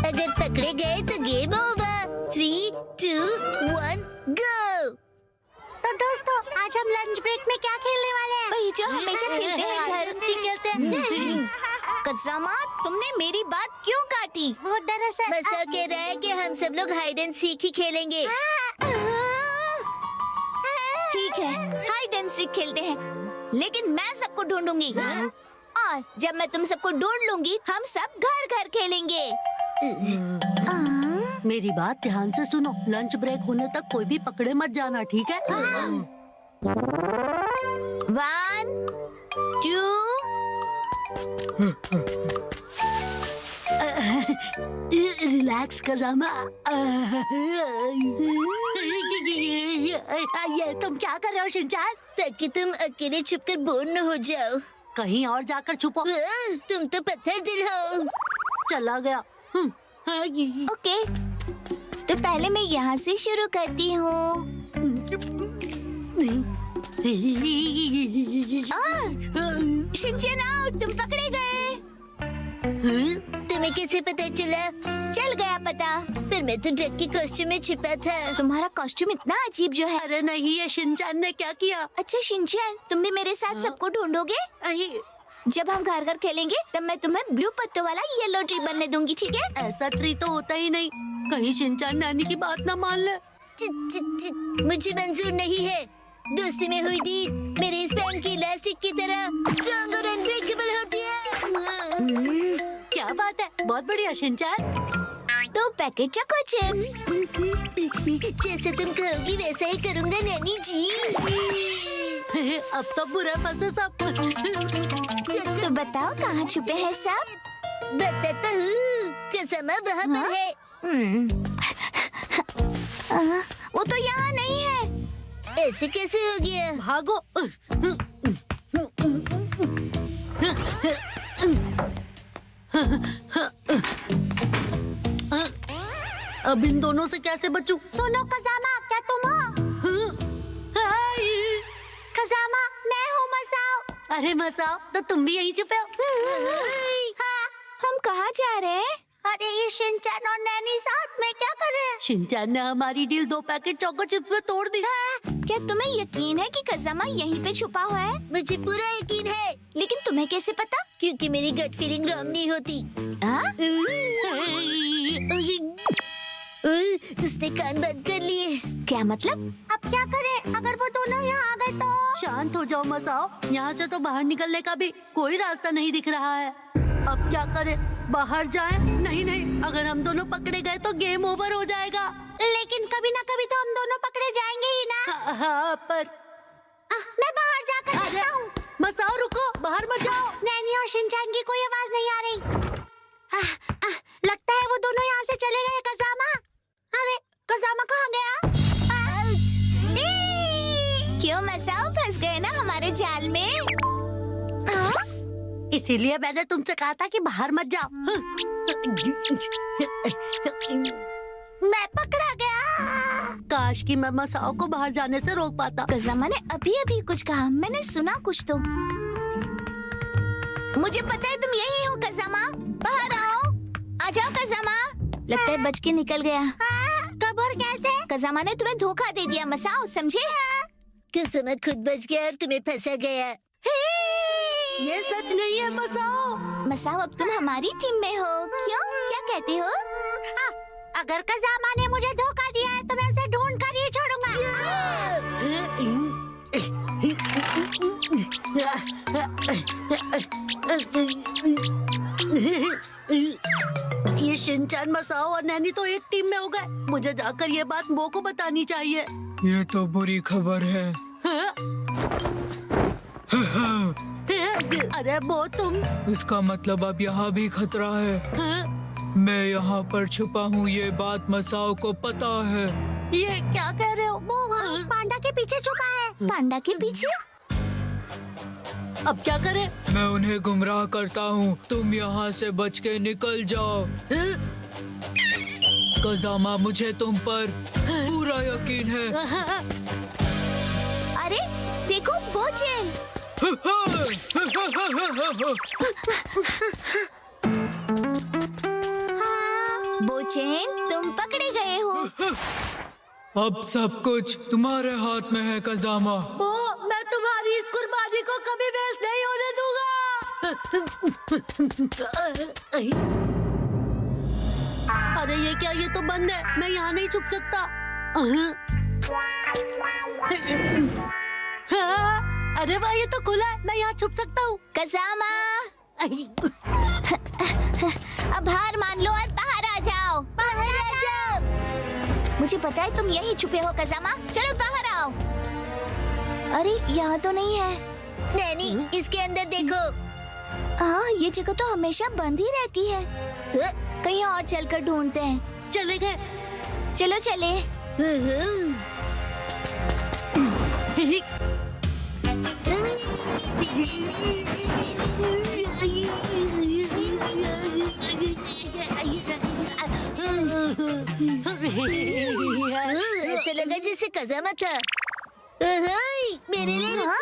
अगर पकड़े गए तो गेम ओवर। 3, 2, 1 गो। तो दोस्तों, आज हम लंच ब्रेक में क्या खेलने वाले हैं? वही जो हमेशा खेलते हैं, घर से खेलते हैं। कज़ामा, तुमने मेरी बात क्यों काटी? वो दरअसल मसा कह रहा है कि हम सब लोग हाइड एंड सीक ही खेलेंगे। ठीक है, हाइड एंड सीक खेलते हैं, लेकिन मैं सबको ढूंढूंगी। और जब मैं तुम सबको ढूंढ लूंगी, हम सब घर घर खेलेंगे। मेरी बात ध्यान से सुनो, लंच ब्रेक होने तक कोई भी पकड़े मत जाना, ठीक है? 1, 2 रिलैक्स कज़ामा। ये तुम क्या कर रहे हो शिनचान? ताकि तुम अकेले छुपकर बोर न हो जाओ। कहीं और जाकर छुपो। तुम तो पत्थर दिल हो। चला गया। ओके, तो पहले मैं यहाँ से शुरू करती हूँ। शिनचैन आउट, तुम पकड़े गए। तुम्हें कैसे पता चला? चल गया पता। पर मैं तो डक के कॉस्ट्यूम में छिपा था। तुम्हारा कॉस्ट्यूम इतना अजीब जो है। अरे नहीं, ये शिनचान ने क्या किया? अच्छा शिनचैन, तुम भी मेरे साथ सबको ढूंढोगे? जब हम घर घर खेलेंगे तब मैं तुम्हें ब्लू पत्तों वाला येलो ट्री बनने दूंगी, ठीक है? ऐसा ट्री तो होता ही नहीं। कहीं शिनचान नानी की बात ना मान ले। मुझे मंजूर नहीं है। दोस्ती में हुई डील मेरे स्पैन की इलास्टिक की तरह स्ट्रॉन्ग और अनब्रेकेबल होती है। क्या बात है, बहुत बढ़िया शिनचान। तो पैकेट चोको चिप्स। जैसे तुम कहोगी वैसा ही करूँगा नैनी जी। अब तो बुरा फंसे सब। तो बताओ कहाँ छुपे हैं सब? बताता हूँ, कज़ामा वहाँ पर है। वो तो यहाँ नहीं है। ऐसे कैसे हो गया? भागो। अब इन दोनों से कैसे बचूं? सुनो कज़ामा, क्या तुम हो? कज़ामा, मैं हूँ मसाओ। अरे मसाओ, तो तुम भी यहीं छुपे हो? हाँ, हम कहाँ जा रहे हैं? अरे ये शिनचैन और नैनी साथ में क्या कर रहे हैं? शिनचान ने हमारी डील 2 पैकेट चोको चिप्स में तोड़ दी। क्या तुम्हें यकीन है कि कज़ामा यहीं पे छुपा हुआ है? मुझे पूरा यकीन है, लेकिन तुम्हें कैसे पता? क्योंकि मेरी गट फीलिंग रॉन्ग नहीं होती। हाँ? उसने कान बंद कर लिए। क्या मतलब? अब क्या करें? अगर वो दोनों यहाँ आ गए तो? शांत हो जाओ मसाओ, यहाँ से तो बाहर निकलने का भी कोई रास्ता नहीं दिख रहा है। अब क्या करें? बाहर जाएं? नहीं नहीं, अगर हम दोनों पकड़े गए तो गेम ओवर हो जाएगा। लेकिन कभी ना कभी तो हम दोनों पकड़े जाएंगे ही ना। हाँ, पर मैं बाहर जाकर अरे देखता हूँ। मसाओ रुको, बाहर मत जाओ। नैनी और शिनचैन की कोई आवाज नहीं आ रही। लगता है वो दोनों यहाँ से चले गए। कज़ामा, अरे कज़ामा कहाँ गया? क्यों मसाओ, फंस गए ना हमारे जाल में? इसीलिए मैंने तुमसे कहा था कि बाहर मत जाओ। मैं पकड़ा गया। काश कि मैं मसाओ को बाहर जाने से रोक पाता। कज़ामा ने अभी अभी कुछ कहा, मैंने सुना कुछ तो। मुझे पता है तुम यही हो कज़ामा, बाहर आओ। आ जाओ कज़ामा। लगता है बच के निकल गया। कब और कैसे? कज़ामा ने तुम्हें धोखा दे दिया मसाओ, समझे? कज़ामा खुद बच गया और तुम्हें फंसा गया। ये सच नहीं है मसाओ। मसाओ, अब तुम हमारी टीम में हो। क्यों, क्या कहते हो? अगर कज़ामा ने मुझे धोखा दिया है तो मैं उसे ढूंढ कर ही छोड़ूंगा। ये शिनचान, मसाओ और नैनी तो एक टीम में हो गए। मुझे जाकर ये बात मो को बतानी चाहिए। ये तो बुरी खबर है। अरे वो तुम? इसका मतलब अब यहाँ भी खतरा है। मैं यहाँ पर छुपा हूँ, ये बात मसाओ को पता है। ये क्या कह रहे हो? वो वहाँ उस पांडा के पीछे छुपा है। पांडा के पीछे? अब क्या करें? मैं उन्हें गुमराह करता हूँ, तुम यहाँ से बच के निकल जाओ। कज़ामा, मुझे तुम पर पूरा यकीन है। अरे देखो वो चेन। बोचेन, तुम पकड़े गए हो। अब सब कुछ तुम्हारे हाथ में है कजामा। वो मैं तुम्हारी इस कुर्बानी को कभी वेस्ट नहीं होने दूंगा। अरे ये क्या, ये तो बंद है, मैं यहाँ नहीं छुप सकता। हाँ, अरे वाह, ये तो खुला है, मैं यहाँ छुप सकता हूँ। कजामा, अब हार मान लो और बाहर आ जाओ। बाहर आ जाओ। मुझे पता है तुम यहीं छुपे हो कजामा, चलो बाहर आओ। अरे यहाँ तो नहीं है। नैनी, इसके अंदर देखो। हाँ, ये जगह तो हमेशा बंद ही रहती है। कहीं और चलकर ढूंढते हैं। चले गए। चलो चले। ऐसा लगा जैसे कजामा था। मेरे लिए रुको।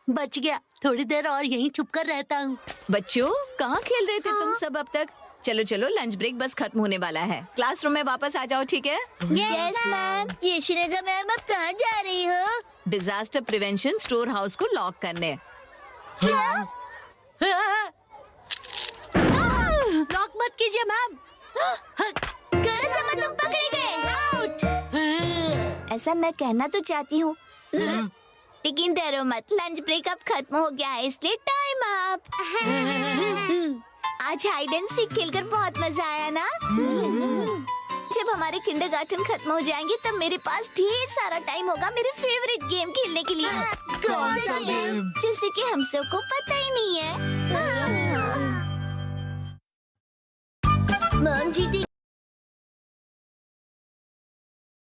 बच गया, थोड़ी देर और यहीं छुप कर रहता हूँ। बच्चों, कहाँ खेल रहे थे तुम सब अब तक? चलो चलो, लंच ब्रेक बस खत्म होने वाला है। क्लासरूम में वापस आ जाओ, ठीक है? Yes ma'am. ये शिनेगा मैम, अब कहाँ जा रही हो? डिजास्टर प्रिवेंशन स्टोर हाउस को लॉक करने। लॉक मत कीजिए मैम। कजामा, तुम पकड़े गए। ऐसा मैं कहना तो चाहती हूँ, लेकिन डरो मत, लंच ब्रेक अब खत्म हो गया है, इसलिए टाइम अप। आज हाइड एंड सीक खेलकर बहुत मजा आया ना? जब हमारे किंडरगार्टन खत्म हो जाएंगे तब मेरे पास ढेर सारा टाइम होगा मेरे फेवरेट गेम खेलने के लिए, कौन सा गेम? जैसे कि हम सबको पता ही नहीं है। मॉम जीती।